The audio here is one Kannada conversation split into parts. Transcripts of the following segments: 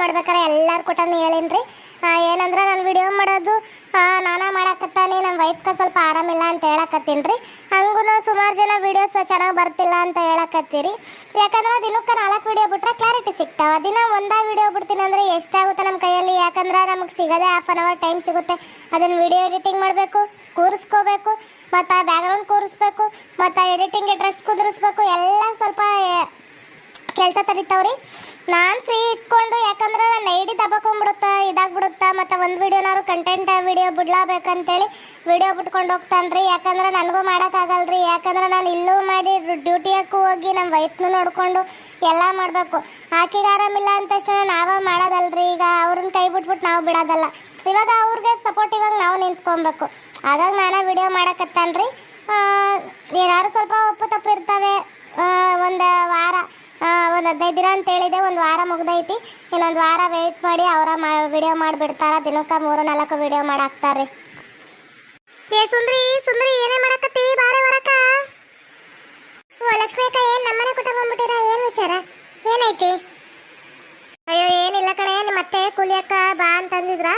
ಮಾಡ್ಬೇಕಾರೆ ಎಲ್ಲಾರು ಕೊಟ್ಟನು ಹೇಳಿನ್ರಿ. ಏನಂದ್ರೆ ನಾನು ವಿಡಿಯೋ ಮಾಡೋದು ನಾನಾ ಮಾಡಾಕತ್ತಾನೆ, ನಮ್ಮ ವೈಫ್ಗೆ ಸ್ವಲ್ಪ ಆರಾಮಿಲ್ಲ ಅಂತ ಹೇಳಕತ್ತೀನಿ. ಹಂಗೂ ಸುಮಾರು ಜನ ವಿಡಿಯೋಸ್ ಚೆನ್ನಾಗಿ ಬರ್ತಿಲ್ಲ ಅಂತ ಹೇಳಕತ್ತೀರಿ. ಯಾಕಂದ್ರೆ ದಿನಕ್ಕೆ 4 ವಿಡಿಯೋ ಬಿಟ್ರೆ ಕ್ಲಾರಿಟಿ ಸಿಗ್ತಾವ. ದಿನ ಒಂದೇ ವಿಡಿಯೋ ಬಿಡ್ತೀನಿ ಅಂದರೆ ಎಷ್ಟಾಗುತ್ತೆ ನಮ್ಮ ಕೈಯಲ್ಲಿ? ಯಾಕಂದ್ರೆ ನಮಗೆ ಸಿಗೋದೇ ½ ಅನ್ ಅವರ್ ಟೈಮ್ ಸಿಗುತ್ತೆ. ಅದನ್ನು ವಿಡಿಯೋ ಎಡಿಟಿಂಗ್ ಮಾಡಬೇಕು, ಕೂರಿಸ್ಕೋಬೇಕು, ಮತ್ತು ಬ್ಯಾಕ್ಗ್ರೌಂಡ್ ಕೂರಿಸ್ಬೇಕು, ಮತ್ತು ಎಡಿಟಿಂಗ್ಗೆ ಡ್ರೆಸ್ ಕುದುರಿಸ್ಬೇಕು, ಎಲ್ಲ ಸ್ವಲ್ಪ ಕೆಲಸ ತಡಿತಾವ್ರಿ. ನಾನು ಫ್ರೀ ಇಟ್ಕೊಂಡು, ಯಾಕಂದ್ರೆ ನನ್ನ ಐಡಿ ದಬ್ಬಕೊಂಡ್ಬಿಡುತ್ತಾ, ಇದಾಗ್ಬಿಡುತ್ತಾ, ಮತ್ತು ಒಂದು ವಿಡಿಯೋನಾರು ಕಂಟೆಂಟ್ ವಿಡಿಯೋ ಬಿಡ್ಲಾಬೇಕಂತೇಳಿ ವಿಡಿಯೋ ಬಿಟ್ಕೊಂಡು ಹೋಗ್ತಾನ್ರಿ. ಯಾಕಂದ್ರೆ ನನಗೂ ಮಾಡೋಕ್ಕಾಗಲ್ರಿ. ಯಾಕಂದ್ರೆ ನಾನು ಇಲ್ಲೂ ಮಾಡಿ ಡ್ಯೂಟಿಯಕ್ಕೂ ಹೋಗಿ ನಮ್ಮ ವೈಫ್ನು ನೋಡಿಕೊಂಡು ಎಲ್ಲ ಮಾಡಬೇಕು. ಆಕೆಗೆ ಆರಾಮಿಲ್ಲ ಅಂತ ತಕ್ಷಣ ನಾವೇ ಮಾಡೋದಲ್ರಿ. ಈಗ ಅವ್ರನ್ನ ಕೈ ಬಿಟ್ಬಿಟ್ಟು ನಾವು ಬಿಡೋದಲ್ಲ. ಇವಾಗ ಅವ್ರಿಗೆ ಸಪೋರ್ಟಿವ್ ಆಗಿ ನಾವು ನಿಂತ್ಕೊಬೇಕು. ಹಾಗಾಗಿ ನಾನೇ ವಿಡಿಯೋ ಮಾಡಕತ್ತಾನ್ರಿ. ಏನಾದ್ರು ಸ್ವಲ್ಪ ಒಪ್ಪು ತಪ್ಪು ಇರ್ತವೆ. ಒಂದು ವಾರ, ಒಂದು 15 ದಿನ ಅಂತ ಹೇಳಿದೆ, ಒಂದು ವಾರ ಮುಗ್ದೈತಿ. ಇನ್ನೊಂದು ವಾರ ವೆಯ್ಟ್ ಮಾಡಿ ಅವರ ವಿಡಿಯೋ ಮಾಡಿಬಿಡ್ತಾರ. ದಿನಕ್ಕೆ 3-4 ವಿಡಿಯೋ ಮಾಡಾಕ್ತಾರೆ. ಏ ಸುಂದ್ರಿ ಸುಂದ್ರಿ, ಏನೇ ಮಾಡಕತ್ತಿ? ಬಾರೆ ಹೊರಕ. ಓ ಲಕ್ಷ್ಮಿ ಅಕ್ಕ, ಏನು ನಮ್ಮನೆ ಕೊಟ್ಟ ಬಂದ್ಬಿಟ್ಟಿರ? ಏನು ವಿಚಾರ? ಏನೈತಿ? ಅಯ್ಯೋ ಏನಿಲ್ಲ ಕಣೆ, ನಿಮ್ಮ ಅತ್ತೆ ಕುಲಿಯಕ್ಕ ಬಾ ಅಂತಂದಿದ್ರ.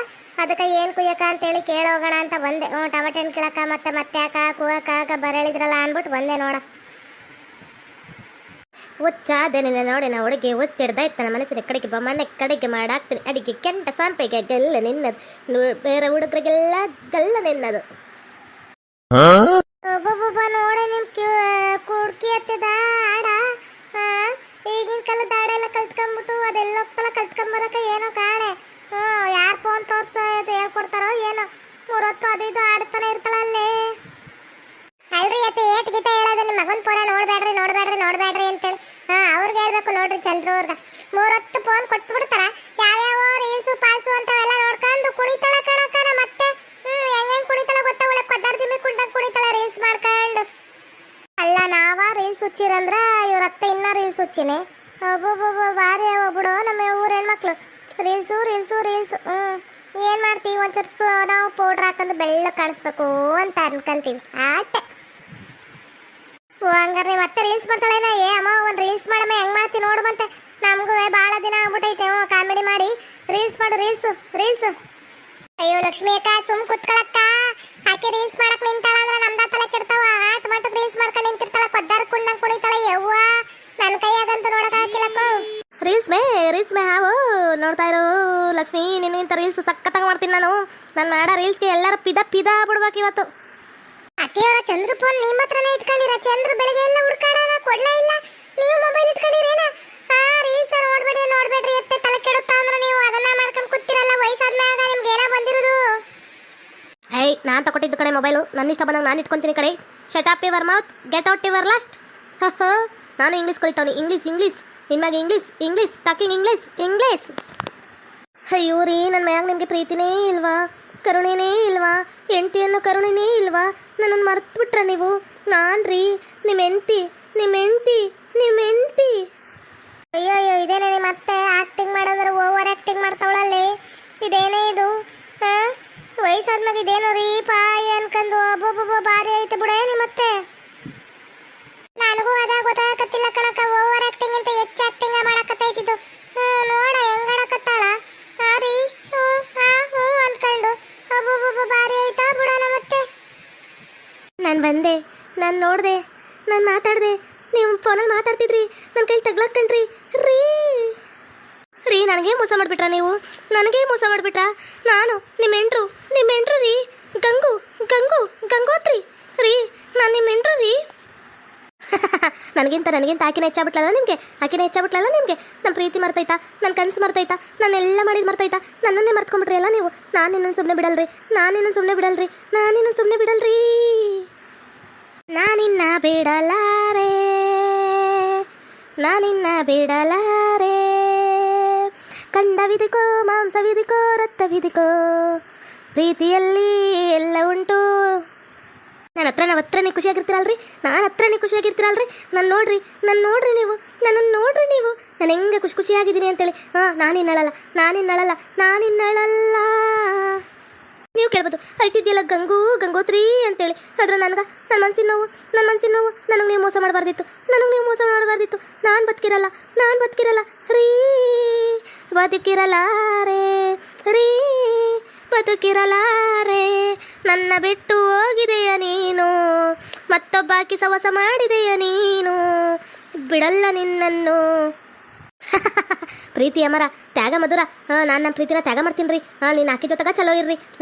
ಅದಕ್ಕೆ ಏನು ಕುಯ್ಯಕ್ಕ ಅಂತೇಳಿ ಕೇಳೋಗೋಣ ಅಂತ ಬಂದೆ. ಟಮಾಟೆ ಹಣ್ಣು ಕೀಳಕ್ಕ ಮತ್ತೆ ಅಕ್ಕ ಕೂಗಕ್ಕ ಬರಳಿದ್ರಲ್ಲ ಅಂದ್ಬಿಟ್ಟು ಬಂದೆ ನೋಡ. ಹುಚ್ಚಾದೆ ನಿನ್ನ ನೋಡಿನ ಹುಡುಗಿ ಹುಚ್ಚಿಡ್ದಾಯ್ತು ನನ್ನ ಮನಸ್ಸಿನ ಕಡೆಗೆ ಮನೆ ಕಡೆಗೆ ಮಾಡಾಕ್ತೀನಿ ಅಡಿಗೆ ಕೆಂಟ ಸಾಂಪೆಗೆ ಗಲ್ಲ ನಿನ್ನದು, ಬೇರೆ ಹುಡುಗರಿಗೆಲ್ಲ ಗಲ್ಲ ನಿನ್ನದು. ಒಬ್ಬೊಬ್ಬ ನೋಡೆ ನಿಮ್ ಕುಡ್ಕಿ ಹತ್ತಿದ ಆಡ. ಈಗಿನ ಕಾಲದ ಆಡ ಎಲ್ಲ ಕಲ್ತ್ಕೊಂಡ್ಬಿಟ್ಟು ಅದೆಲ್ಲೊಕ್ಕಲ್ಲ ಕಲ್ತ್ಕೊಂಬರಕ ಏನೋ ಕಾಣೆ. ಯಾರು ಫೋನ್ ತೋರ್ಸೋ ಹೇಳ್ಕೊಡ್ತಾರೋ ಏನೋ. 3 ಹೊತ್ತು ಅದು ಇದು ಆಡ್ತಾನೆ ಇರ್ತಾಳಲ್ಲೇ. ಅಲ್ರಿ ಅತ್ತೆ, ಏಟ್ ಗೀತ ಹೇಳೋದು ನಿಮ್ಮ ಮಗನ ಫೋನ ನೋಡ್ಬೇಡ್ರಿ ಅಂತೇಳಿ. ಅವ್ರಿಗೆ ಹೇಳ್ಬೇಕು ನೋಡ್ರಿ, ಚಂದ್ರು ಅವ್ರಿಗೆ. 3 ಹೊತ್ತು ಫೋನ್ ಕೊಟ್ಬಿಡ್ತಾರ. ಯಾವ್ಯಾವ ರೀಲ್ಸು ಪಾಲ್ಸು ಅಂತವೆಲ್ಲ ನೋಡ್ಕೊಂಡು ಕುಳಿತಾಳ ಕಣಕನ. ಮತ್ತೆ ಹೆಂಗ್ ಕುಳಿತಾಳ ಗೊತ್ತಾ? ಒಳ್ಳೆ ಪದಾರ್ಥ ಕುಂಡಂಗ್ ಕುಳಿತಾಳ ರೀಲ್ಸ್ ಮಾಡ್ಕೊಂಡು. ಅಲ್ಲ, ನಾವ ರೀಲ್ಸ್ ಹುಚ್ಚಿರಂದ್ರ ಇವ್ರ ಅತ್ತೆ ಇನ್ನ ರೀಲ್ಸ್ ಹುಚ್ಚಿನೇ. ಒಬ್ಬೊಬ್ಬ ಬಾರಿ ಬಿಡು ನಮ್ಮ ಊರ ಹೆಣ್ಮಕ್ಳು. ರೀಲ್ಸು ಏನ್ ಮಾಡ್ತೀವಿ? ಒಂಚೂರು ನಾವು ಪೌಡ್ರ್ ಹಾಕೊಂಡು ಬೆಳ್ಳ ಕಾಣಿಸ್ಬೇಕು ಅಂತ ಅನ್ಕೊಂತೀವಿ ಆಟೆ. ಹಂಗಾರೆ ಮತ್ತೆ ರೀಲ್ಸ್ ಮಾಡ್ತಾಳೇನ? ಏ ಅಮ್ಮ, ಒಂದು ರೀಲ್ಸ್ ಮಾಡಮ್ಮ, ಹೆಂಗ್ ಮಾಡ್ತೀವಿ ನೋಡು. ಮತ್ತೆ ನಮಗೂ ಭಾಳ ದಿನ ಆಗ್ಬಿಟ್ಟೈತೆ ಕಾಮಿಡಿ ಮಾಡಿ. ರೀಲ್ಸ್ ಮಾಡು, ರೀಲ್ಸ್. ಅಯ್ಯೋ ಲಕ್ಷ್ಮಿ ಅಕ್ಕ, ಸುಮ್ ಕುತ್ಕೊಳಕ್ಕ. ಆಕೆ ರೀಲ್ಸ್ ಮಾಡಕ್ ನಿಂತಾಳ ಅಂದ್ರೆ ನಮ್ದ ತಲೆ ಕೆಡ್ತಾವ. ಆಟ ಮಟ್ಟದ ರೀಲ್ಸ್ ಮಾಡ್ಕೊಂಡು ನಿಂತಿರ್ತಾಳ, ಪದ್ದಾರ ಕುಂಡಂಗ್ ಕುಣಿತಾಳ. ಯವ್ವ, ನನ್ನ ಕೈಯಾಗಂತೂ ನೋಡಕ್ ಹಾಕಿಲ್ಲಕ್ಕ. ರೀಲ್ಸ್ ಮೇ ಹಾವು ನೋಡ್ತಾ ಇರು ಲಕ್ಷ್ಮಿ. ನಿನ್ನಿಂತ ರೀಲ್ಸ್ ಸಕ್ಕತ್ತಾಗಿ ಮಾಡ್ತೀನಿ ನಾನು ಮಾಡೋ ರೀಲ್ಸ್ಗೆ ಎಲ್ಲರೂ ಪಿದ ಬಿಡ್ಬೇಕು ಇವತ್ತು. ಅತ್ತೆಯವರ ಚಂದ್ರ ಫೋನ್ ನಿಮ್ಮ ಹತ್ರನೇ ಇಟ್ಕೊಂಡಿರ? ಚಂದ್ರ ಬೆಳಗ್ಗೆ ಎಲ್ಲ ಹುಡ್ಕಾಡೋಣ ಕೊಡ್ಲೇ ಇಲ್ಲ. ನೀವು ಮೊಬೈಲ್ ಇಟ್ಕೊಂಡಿರೇನ? ರೀಲ್ಸ್ ನೋಡ್ಬೇಡ್ರಿ ಎತ್ತೆ ತಲೆ ಕೆಡುತ್ತಾ ಅಂದ್ರೆ ನೀವು ಅದನ್ನ ಮಾಡ್ಕೊಂಡು ಕೂತಿರಲ್ಲ. ವಯಸ್ಸಾದ್ಮ್ಯಾಗ ನಿಮ್ಗೆ ಏನೋ ಬಂದಿರೋದು. ನಾನು ತಗೊಟ್ಟಿದ್ದು ಕಡೆ ಮೊಬೈಲು, ನನ್ನ ಇಷ್ಟ ಬಂದಾಗ ನಾನು ಇಟ್ಕೊಂತೀನಿ ಕಡೆ. Shut up your mouth, get out your last. ನಾನು ಇಂಗ್ಲೀಷ್ ಕಲಿತಾವನಿ. ಇಂಗ್ಲೀಷ್ ನಿಮಗೆ ಇಂಗ್ಲೀಷ್ ಟಾಕಿಂಗ್ ಇಂಗ್ಲೀಷ್. ಅಯ್ಯೋ ರೀ, ನನ್ನ ಮ್ಯಾಗ ನಿಮಗೆ ಪ್ರೀತಿನೇ ಇಲ್ವಾ? ಕರುಣೆನೇ ಇಲ್ವಾ? ಹೆಂಡತಿಯನ್ನು ಕರುಣೆನೇ ಇಲ್ವಾ? ನನ್ನನ್ನು ಮರ್ತ್ಬಿಟ್ರ ನೀವು? ನಾನು ರೀ ನಿಮ್ಮ ಹೆಂಡತಿ. ಅಯ್ಯೋ ಇದೇನೇ ಮತ್ತೆ ಆಕ್ಟಿಂಗ್ ಮಾಡೋದ್ರೆ ಓವರ್ ಆಕ್ಟಿಂಗ್ ಮಾಡ್ತಾವಳಲ್ಲಿ. ಇದೇನೇ ಇದು? ವಯಸ್ಸಾದ್ಮಾಗ ಇದೇನು ರೀ ಪಾಯಿ ಅನ್ಕಂದು ಒಬ್ಬೊಬ್ಬ ಭಾರಿ ಐತೆ ಬಿಡೇ ನಿಮ್ಮತ್ತೆ. ನನಗೂ ಅದ ಗೊತ್ತಾಗತ್ತಿಲ್ಲ ಕಣಕ. ಓವರ್ ಆಕ್ಟಿಂಗ್ ಅಂತ ಹೆಚ್ಚು ಆಕ್ಟಿಂಗ್ ಮಾಡಕತ್ತೈತಿದ್ದು. ನೋಡ ಹೆಂಗ್ ಆಡಕತ್ತಾಳ. ರೀ ಅನ್ಕೊಂಡು ಒಬ್ಬೊಬ್ಬ ಭಾರಿ ಐತಾ ಬಿಡೋಣ ಮತ್ತೆ. ನಾನು ಬಂದೆ, ನಾನು ನೋಡಿದೆ, ನಾನು ಮಾತಾಡಿದೆ. ನೀವು ಫೋನಲ್ಲಿ ಮಾತಾಡ್ತಿದ್ರಿ, ನನ್ನ ಕೈಲಿ ತಗ್ಲಾಕಂಡ್ರಿ. ರೀ ನನಗೆ ಮೋಸ ಮಾಡಿಬಿಟ್ರಾ ನೀವು? ನಾನು ನಿಮ್ಮ ಹೆಂಡ್ರು ರೀ. ಗಂಗೋತ್ರಿ ರೀ. ನಾನು ನಿಮ್ಮ ಹೆಂಡ್ರು ರೀ. ನನಗಿಂತ ಆಕಿನ ಹೆಚ್ಚಾಗ್ಬಿಟ್ಲಲ್ಲ ನಿಮಗೆ. ನಮ್ಮ ಪ್ರೀತಿ ಮರ್ತೈತಾ? ನನ್ನ ಕನಸು ಮರ್ತೈತಾ? ನಾನೆಲ್ಲ ಮಾಡಿದ್ದು ಮರ್ತೈತಾ? ನನ್ನನ್ನೇ ಮರ್ತ್ಕೊಂಡ್ಬಿಟ್ರಿ ಅಲ್ಲ ನೀವು. ನಾನು ನಿನ್ನನ್ನು ಸುಮ್ಮನೆ ಬಿಡಲ್ರಿ. ನಾನಿನ್ನ ಬಿಡಲಾರೆ. ಕಂಡವಿದಿಕೋ, ಮಾಂಸವಿದಿಕೋ, ರಕ್ತವಿದಿಕೋ, ಪ್ರೀತಿಯಲ್ಲಿ ಎಲ್ಲ ಉಂಟು. ನನ್ನ ಹತ್ರನೇ ಖುಷಿಯಾಗಿರ್ತೀರಲ್ರಿ. ನಾನು ನೋಡ್ರಿ ನೀವು. ನನ್ನನ್ನು ನೋಡ್ರಿ ನೀವು. ನಾನು ಹೆಂಗೆ ಖುಷಿಯಾಗಿದ್ದೀನಿ ಅಂತೇಳಿ. ನಾನಿನ್ನಳಲ್ಲ. ನೀವು ಕೇಳ್ಬೋದು, ಅಳ್ತಿದ್ಯಲ್ಲ ಗಂಗೋತ್ರಿ ಅಂತೇಳಿ. ಆದ್ರೆ ನನ್ನ ಮನ್ಸಿನ ನೋವು. ನನಗೆ ನೀವು ಮೋಸ ಮಾಡಬಾರ್ದಿತ್ತು. ನಾನು ಬದುಕಿರಲ್ಲ ರೀ. ಬದುಕಿರಲಾರೆ ರೀ ಬದುಕಿರಲಾರೆ. ನನ್ನ ಬಿಟ್ಟು ಹೋಗಿದೆಯ ನೀನು, ಮತ್ತೊಬ್ಬಾಕಿ ಸವಸ ಮಾಡಿದೆಯ ನೀನು, ಬಿಡಲ್ಲ ನಿನ್ನನ್ನು. ಪ್ರೀತಿ ಅಮರ ತ್ಯಾಗ ಮಧುರ. ನಾನು ನಮ್ಮ ಪ್ರೀತಿನ ತ್ಯಾಗ ಮಾಡ್ತೀನಿ ರೀ. ನೀನು ಆಕಿ ಜೊತೆಗ ಚಲೋ ಇರ್ರಿ.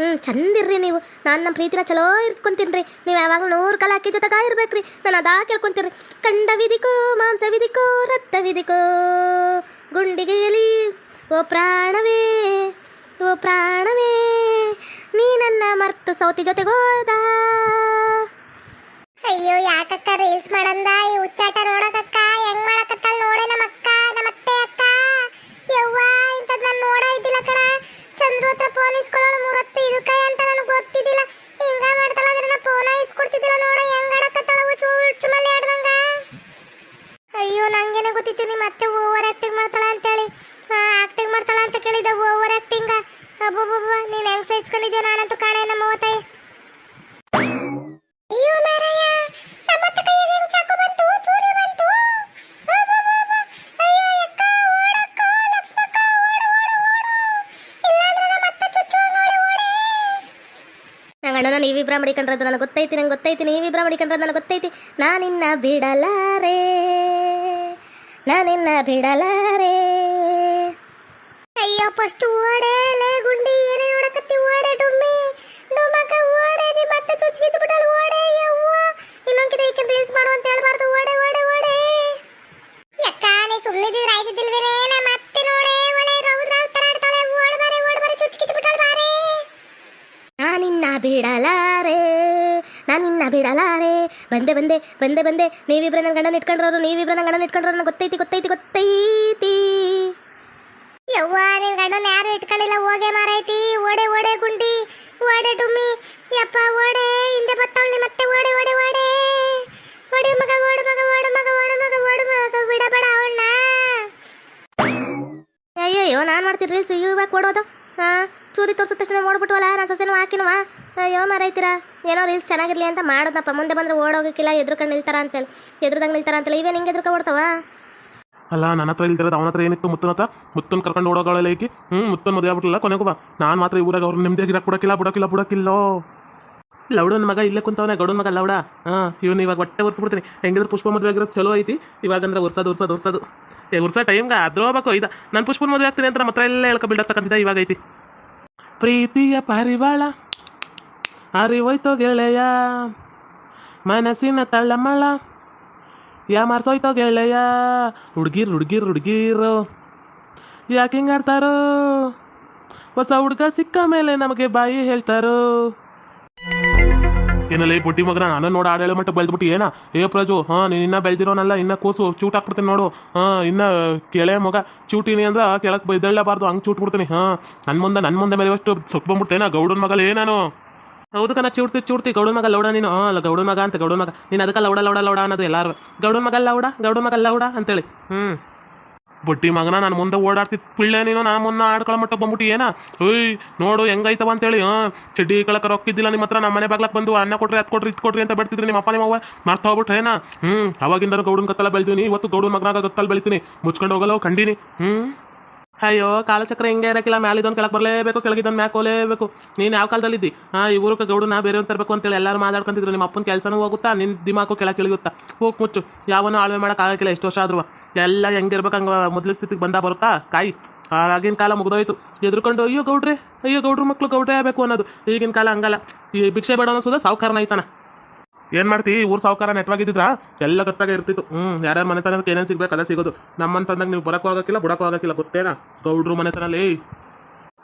ಚಂದಿರ್ರಿ ನೀವು. ನಾನು ನಮ್ಮ ಪ್ರೀತಿನ ಚಲೋ ಇಟ್ಕೊಂತೀನಿ ರೀ. ನೀವು ಯಾವಾಗಲೂ 100 ಕಾಲ ಆಕಿ ಜೊತೆಗ ಇರ್ಬೇಕ್ರಿ. ನಾನು ಅದಾ ಕೇಳ್ಕೊಂತೀನಿ ರೀ. ಕಂಡ ವಿಧಿಕೋ ಮಾಂಸ ವಿಧಿಕೋ ರಕ್ತ ವಿಧಿಕೋ ಗುಂಡಿಗೆಯಲಿ ಓ ಪ್ರಾಣವೇ ಓ ಪ್ರಾಣವೇ ನೀ ನನ್ನ ಮರ್ತು ಸೌತಿ ಜೊತೆಗೋದ. ಅಯ್ಯೋ ಯಾಕಕ್ಕ ರೀಲ್ಸ್ ಮಾಡಂದ ಈ ಹುಚ್ಚಾಟ ನೋಡಕಕ್ಕ ಹೆಂಗ್ ಮಾಡಕತ್ತಲ್ ನೋಡೆ ನಮ್ಮಕ್ಕ ನಮ್ಮತ್ತೆ ಅಕ್ಕ. ಯವ್ವ ಇಂಥದ್ ನಾನು ನೋಡ ಇದ್ದಿಲ್ಲ ಕಣ. ಚಂದ್ರು ಹತ್ರ ಫೋನ್ ಇಸ್ಕೊಳ್ಳೋಳು 3 ಇದಕ್ಕ ಅಂತ ನನಗೆ ಗೊತ್ತಿದ್ದಿಲ್ಲ. ಹಿಂಗ ಮಾಡ್ತಾಳ ಅಂದ್ರೆ ನಾ ಫೋನ ಇಸ್ಕೊಡ್ತಿದ್ದಿಲ್ಲ. ನೋಡ ಹೆಂಗ್ ಆಡಕತ್ತಾಳ ಚುಚ್ಚುಮಲ್ಲಿ ಆಡ್ದಂಗ. ಅಯ್ಯೋ ನಂಗೇನೆ ಗೊತ್ತಿತ್ತು ನಿಮ್ಮ ಮತ್ತೆ ಓವರ್ ಆಕ್ಟಿಂಗ್ ಮಾಡ್ತಾಳ ಅಂತೇಳಿ. ಆಕ್ಟಿಂಗ್ ಮಾಡ್ತಾಳ ಅಂತ ಕೇಳಿದ ಓವರ್ ಆಕ್ಟಿಂಗ್. ಅಬ್ಬಬ್ಬಬ್ಬ ನೀನ್ ಹೆಂಗ್ ಸಹಿಸ್ಕೊಂಡಿದ್ಯೋ ನಾನಂತೂ ಕಾಣೆ ನಮ್ಮ ಓತಾಯಿ. ಅಯ್ಯೋ ಮಾರಯ್ಯ ನಮ್ಮತ್ತ ಕೈಗೆ ಹೆಂಗ್ ಚಾಕು ಬಂತು ಚೂರಿ ಬಂತು. ಅಬ್ಬಬ್ಬಬ್ಬ ಅಯ್ಯೋ ಅಕ್ಕ ಓಡಕ್ಕ ಲಕ್ಷ್ಮಕ್ಕ ಓಡು ಓಡು ಓಡು ಇಲ್ಲಾಂದ್ರೆ ನಮ್ಮತ್ತ ಚುಚ್ಚುವಂಗೋಳೆ ಓಡಿ. ನಂಗೆ ಅಣ್ಣ ನೀವಿಬ್ರ ಮಡಿಕೊಂಡ್ರದ್ದು ನನಗೆ ಗೊತ್ತೈತಿ, ನಂಗೆ ಗೊತ್ತೈತಿ. ನೀವಿಬ್ರ ಮಡಿಕೊಂಡ್ರದ್ದು ನನಗೆ ಗೊತ್ತೈತಿ. ನಾನಿನ್ನ ಬಿಡಲಾರೆ ನಾನಿನ್ನ ಬಿಡಲಾರೆ. ಅಯ್ಯೋ ಫಸ್ಟ್ ಓಡೇಲೆ ಗುಂಡಿ ಏನೇ ನೋಡಕತ್ತಿ ಓಡೆ ಡುಮ್ಮಿ ಡುಮ್ಮಕ್ಕ ಓಡೆ. ನೀ ಮತ್ತೆ ಚುಚ್ಚಿದ್ದು ಬಿಡಲ್ಲ ಓಡೆ. ಯವ್ವ ಇನ್ನೊಂದು ಈಕಿನ ರೀಲ್ಸ್ ಮಾಡು ಅಂತ ಹೇಳ್ಬಾರ್ದು. ಓಡೆ ಓಡೆ ಓಡೆ ಯಕ್ಕ ನೀ ಸುಮ್ಮನಿದ್ರೆ ಆಯ್ತಿದ್ದಿಲ್ವೇನೆ. ನಾ ಮತ್ತೆ ನೋಡೆ ಒಳ್ಳೆ ರೌದ್ರ ತರ ಆಡ್ತಾಳೆ. ಓಡ್ ಬಾರೆ ಚುಚ್ಚಿದ್ದು ಬಿಡಲ್ಲ ಬಾರೆ. ನಾನಿನ್ನ ಬಿಡಲಾರೆ ನಾನಿನ್ನ ಬಿಡಲಾರೆ. ಬಂದೆ ಬಂದೆ ಬಂದೆ ಬಂದೆ. ನೀವಿಬ್ರೆ ನನ್ನ ಗಂಡನ ಇಟ್ಕೊಂಡ್ರವ್ರು, ನೀವಿಬ್ರೆ ನನ್ನ ಗಂಡನ ಇಟ್ಕೊಂಡ್ರು. ನನಗೆ ಗೊತ್ತೈತಿ ಗೊತ್ತೈತಿ ಗೊತ್ತೈತಿ. ಯವ್ವ ನಿನ್ ಗಂಡನ ಯಾರು ಇಟ್ಕೊಂಡಿಲ್ಲ. ಹೋಗೆ ಮಾರೈತಿ. ಓಡೆ ಓಡೆ ಗುಂಡಿ ಓಡೆ ಡುಮ್ಮಿ ಯಪ್ಪ ಓಡೆ. ಹಿಂದೆ ಬತ್ತವಳಿ ಮತ್ತೆ ಓಡೆ ಓಡೆ ಓಡೆ ಓಡಿ ಮಗ ಓಡು ಮಗ ಓಡು ಮಗ ಓಡು ಮಗ ಓಡು ಮಗ ಬಿಡಬೇಡ ಅವಣ್ಣ. ಅಯ್ಯಯ್ಯೋ ನಾನು ಮಾಡ್ತೀನಿ ರೀಲ್ಸ್ ಇವಾಗ ಕೊಡೋದು. ಚೂರಿ ತೋರಿಸಿದ ತಕ್ಷಣ ನೋಡ್ಬಿಟ್ವಲ್ಲ ನಾನು ಸೊಸೆನೂ ಹಾಕಿನವ. ಅಯ್ಯೋ ಮಾರೈತೀರಾ ಏನೋ ರೀಲ್ಸ್ ಚೆನ್ನಾಗಿರ್ಲಿ ಅಂತ ಮಾಡೋದಪ್ಪ. ಮುಂದೆ ಬಂದ್ರೆ ಓಡೋಗಕ್ಕಿಲ್ಲ, ಎದ್ರುಕೊಂಡು ನಿಲ್ತಾರ ಅಂತೇಳಿ, ಎದ್ರದಂಗೆ ನಿಲ್ತಾರ ಅಂತೇಳಿ. ಇವೇನು ಹಿಂಗೆ ಎದ್ರುಕ ಓಡ್ತಾವ. ಅಲ್ಲ ನನ್ನ ಹತ್ರ ಇಲ್ದಿರೋದು ಅವನ ಹತ್ರ ಏನಿತ್ತು? ಮುತ್ತನ ಹತ್ರ ಮುತ್ತನ್ ಕರ್ಕೊಂಡು ಓಡೋಗಳ ಏಕಿ ಮುತ್ತನ್ ಮದುವೆ ಆಗ್ಬಿಟ್ರಲ್ಲ ಕೊನೆಗೂ ಬಾ. ನಾನು ಮಾತ್ರ ಈ ಊರಾಗ ಅವ್ರು ನಿಮ್ದೇಗಿರಕ್ಕೆ ಬಿಡೋಕಿಲ್ಲೋ. ಲೌಡನ ಮಗ ಇಲ್ಲೇ ಕುಂತವನೇ ಗೌಡನ ಮಗ ಲೌಡ. ಇವನು ಇವಾಗ ಹೊಟ್ಟೆ ಒರ್ಸ್ಬಿಡ್ತೀನಿ. ಹೆಂಗಿದ್ರೆ ಪುಷ್ಪ ಮದುವೆ ಆಗಿರೋದು ಚಲೋ ಐತಿ. ಇವಾಗಂದ್ರೆ ಒರ್ಸೋದು ಉರ್ಸೋ ಟೈಮ್ಗೆ ಅದ್ರೋಬೇಕು. ಇದು ನಾನು ಪುಷ್ಪನ ಮದುವೆ ಆಗ್ತೀನಿ ಅಂತ ನಮ್ಮ ಹತ್ರ ಎಲ್ಲ ಹೇಳ್ಕೊ ಬಿಡತಕ್ಕಂತಿದ್ದ ಇವಾಗ ಐತಿ. ಪ್ರೀತಿಯ ಪಾರಿವಾಳ ಅರಿವೋಯ್ತೋ ಗೆಳೆಯ, ಮನಸ್ಸಿನ ತಳ್ಳಮಳ ಮಾರ್ಸೋಯ್ತೋ ಗೆಳೆಯ. ಹುಡ್ಗೀರು ಯಾಕೆ ಹಿಂಗೆ ಆಡ್ತಾರೋ? ಹೊಸ ಹುಡ್ಗ ಸಿಕ್ಕ ಮೇಲೆ ನಮಗೆ ಬಾಯಿ ಹೇಳ್ತಾರೋ. ಏನಲ್ಲ ಈ ಪುಟ್ಟಿ ಮಗನ ನಾನು ನೋಡಿ ಆಡೇಳು ಮಟ್ಟ ಬೆಳೆದ್ಬಿಟ್ಟು ಏನ ಏ ಪ್ರಜು. ನೀನು ಇನ್ನೂ ಬೆಳೆದಿರೋನಲ್ಲ, ಇನ್ನ ಕೂಸು ಚೂಟ್ ಹಾಕ್ಬಿಡ್ತೀನಿ ನೋಡು. ಇನ್ನ ಕೆಳೆಯ ಮಗ ಚೂಟಿನಿ ಅಂದ್ರೆ ಕೆಳಕ್ಕೆ ಬೈದಳ್ಳಬಾರ್ದು, ಹಂಗೆ ಚೂಟ್ ಬಿಡ್ತೀನಿ. ನನ್ನ ಮುಂದೆ ಮೇಲೆ ಅಷ್ಟು ಸೊಟ್ಟು ಬಂದ್ಬಿಡ್ತೇನ ಗೌಡನ ಮಗಲೇ ನಾನು. ಹೌದು ಕಣ ಚೂಡ್ತಿ ಗೌಡನ ಮಗ ಲೌಡ ನೀನು. ಗೌಡನ ಮಗ ಅಂತ ಗೌಡನ ಮಗ ನೀನು. ಅದಕ್ಕೆ ಲೌಡ ಅನ್ನೋದು ಎಲ್ಲಾರು ಗೌಡನ ಮಗ ಲೌಡ ಅಂತೇಳಿ. ಬುಟ್ಟಿ ಮಗನ ನಾನು ಮುಂದೆ ಓಡಾಡ್ತಿತ್ತು ಪಿಳ್ಳೆ ನೀನು. ನಾನು ಮುನ್ನ ಆಡ್ಕೊಳ್ಳೋ ಮಟ್ಟ ಬಂದ್ಬಿಟ್ಟು ಏನ ಓಯ್ ನೋಡು ಹೆಂಗೈತವ ಅಂತೇಳಿ. ಚಡ್ಡಿ ಕಳಕ ರೊಕ್ಕಿದ್ದಿಲ್ಲ ನಿಮ್ಮ ಹತ್ರ. ನಮ್ಮ ಮನೆ ಬಾಗ್ಲಕ್ಕೆ ಬಂದು ಅನ್ನ ಕೊಟ್ರಿ ಅದು ಕೊಟ್ರಿ ಇದು ಕೊಟ್ರಿ ಅಂತ ಬೆಳ್ತಿದ್ರಿ ನಿಮ್ಮ ಅಪ್ಪ ನಿಮ್ಮವ್ವ. ಮರ್ತ ಹೋಗ್ಬಿಟ್ಟು ಏನ. ಅವಾಗಿಂದ ಗೌಡನ ಕತ್ತಲ್ಲ ಬೆಳ್ತೀನಿ. ಇವತ್ತು ಗೌಡನ ಮಗನಾಗ ಗತ್ತಲ್ಲಿ ಬೆಳಿತೀನಿ. ಮುಚ್ಕೊಂಡು ಹೋಗಲ್ಲ ಕಂಡೀನಿ. ಅಯ್ಯೋ ಕಾಲಚಕ್ರ ಹಿಂಗೆ ಇರಕ್ಕಿಲ್ಲ. ಮ್ಯಾಲಿದೊಂದು ಕೆಳಗೆ ಬರಲೇಬೇಕು, ಕೆಳಗಿದ್ದೊಂದು ಮ್ಯಾಕ್ ಹೋಲೇಬೇಕು. ನೀನು ಯಾವ ಕಾಲದಲ್ಲಿದ್ದಿ? ಈ ಊರಕ್ಕೆ ಗೌಡನ ಬೇರೆ ತರಬೇಕು ಅಂತೇಳಿ ಎಲ್ಲರೂ ಮಾತಾಡ್ಕೊಂತಿದ್ರು. ನಿಮ್ಮ ಅಪ್ಪನ ಕೆಲಸನೂ ಹೋಗುತ್ತಾ, ನಿನ್ನ ದಿಮಾಕು ಕೆಳಗೆ ಇಳಿಯುತ್ತಾ. ಹೋಗಿ ಮುಚ್ಚು. ಯಾವನೂ ಆಳ್ವೆ ಮಾಡೋಕ್ಕಾಗಕ್ಕಿಲ್ಲ ಎಷ್ಟು ವರ್ಷ ಆದ್ರೂ. ಎಲ್ಲ ಹೆಂಗಿರ್ಬೇಕು ಹಂಗೆ ಮೊದಲ ಸ್ಥಿತಿಗೆ ಬರುತ್ತಾ ಕಾಯಿ. ಆಗಿನ ಕಾಲ ಮುಗಿದೋಯ್ತು. ಎದ್ರುಕೊಂಡು ಅಯ್ಯೋ ಗೌಡ್ರು ಮಕ್ಕಳು ಗೌಡ್ರೆ ಆಗಬೇಕು ಅನ್ನೋದು. ಈಗಿನ ಕಾಲ ಹಂಗಲ್ಲ. ಈ ಭಿಕ್ಷೆ ಬೇಡ ಅನ್ನೋದು ಸಾವುಕಾರನ ಐತಾನ. ಏನು ಮಾಡ್ತಿ? ಊರು ಸಾವುಕಾರ ನೆಟ್ವಾಗಿದ್ದಿದ್ರ ಎಲ್ಲ ಗೊತ್ತಾಗ ಇರ್ತಿತ್ತು. ಯಾರ್ಯಾರ ಮನೆತನಕ್ಕೆ ಏನೇನು ಸಿಗ್ಬೇಕು ಅದೇ ಸಿಗೋದು. ನಮ್ಮಂತಂದಾಗ ನೀವು ಬರೋಕ್ಕೂ ಆಗಕ್ಕಿಲ್ಲ ಬಿಡೋಕ್ಕೂ ಆಗಕ್ಕಿಲ್ಲ. ಗೊತ್ತೇನಾ ಗೌಡ್ರು ಮನೆತನಲ್ಲಿ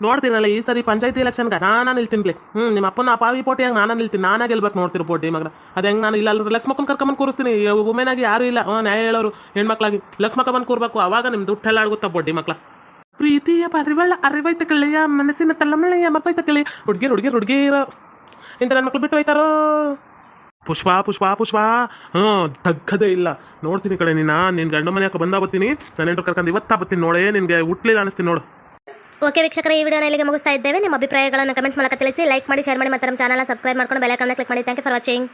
ನೋಡ್ತೀನಲ್ಲ. ಈ ಸರಿ ಪಂಚಾಯತಿ ಎಲೆಕ್ಷನ್ಗೆ ನಾನಾ ನಿಲ್ತೀನಿ. ನಿಮ್ಮ ಅಪ್ಪನ ಪಾವಿ ಪೋಟಿ ಹಂಗೆ ನಾನಾ ನಿಲ್ತೀನಿ. ನಾನಾ ಗೆಲ್ಬೇಕು ನೋಡ್ತೀರಿ ಪೋಟಿ ಮಗನ. ಅದು ಹೆಂಗೆ ನಾನು ಇಲ್ಲ ಲಕ್ಷ್ಮಕ್ಕನ ಕರ್ಕೊಂಬಂದು ಕೂರಿಸ್ತೀನಿ. ವುಮೆನ್ ಆಗಿ ಯಾರು ಇಲ್ಲ ನ್ಯಾಯ ಹೇಳೋರು ಹೆಣ್ಮಕ್ಳಾಗಿ. ಲಕ್ಷ್ಮಕ್ಕ ಬಂದು ಕೂರ್ಬೇಕು. ಅವಾಗ ನಿಮ್ದು ದುಡ್ಡೆಲ್ಲ ಆಡ್ಗುತ್ತಾ ಬೊಡ್ಡಿ ಮಕ್ಳ. ಪ್ರೀತಿಯ ಪಾರಿವಾಳ ಅರಿವೈತ ಗೆಳೆಯ, ಮನಸ್ಸಿನ ತಳ್ಳಮಳೆಯ ಮರ್ತೋಯ್ತ ಗೆಳೆಯ. ಹುಡ್ಗೀರು ಇಂಥ ನನ್ನ ಮಕ್ಳು ಬಿಟ್ಟು ಹೋಯ್ತಾರೋ. ಪುಷ್ಪ ತಗ್ಗದೇ ಇಲ್ಲ. ನೋಡ್ತೀನಿ ಕಡೆ ನಿನ್ನ ಗಂಡು ಮನೆಯಾಕ ಬಂದ ಬತ್ತೀನಿ. ನಾನು ಎಂಟು ಕರ್ಕೊಂಡು ಇವತ್ತಾ ಬತ್ತೀನಿ ನೋಡೇ. ನಿನಗೆ ಹುಟ್ಲಿಲ್ಲ ಅನಿಸ್ತೀನಿ ನೋಡು. ಓಕೆ ವೀಕ್ಷಕರೇ, ಈ ವಿಡಿಯೋನ ಇಲ್ಲಿಗೆ ಮುಗಿಸ್ತಾ ಇದ್ದೇವೆ. ನಿಮ್ಮ ಅಭಿಪ್ರಾಯಗಳನ್ನು ಕಮೆಂಟ್ಸ್ ಮೂಲಕ ತಿಳಿಸಿ. ಲೈಕ್ ಮಾಡಿ, ಶೇರ್ ಮಾಡಿ, ಮತ್ತು ನಮ್ಮ ಚಾನಲ್ನ ಸಬ್ಸ್ಕ್ರೈಬ್ ಮಾಡ್ಕೊಂಡು ಬೆಲ್ ಐಕಾನ್ನ ಕ್ಲಿಕ್ ಮಾಡಿ. Thank you for watching.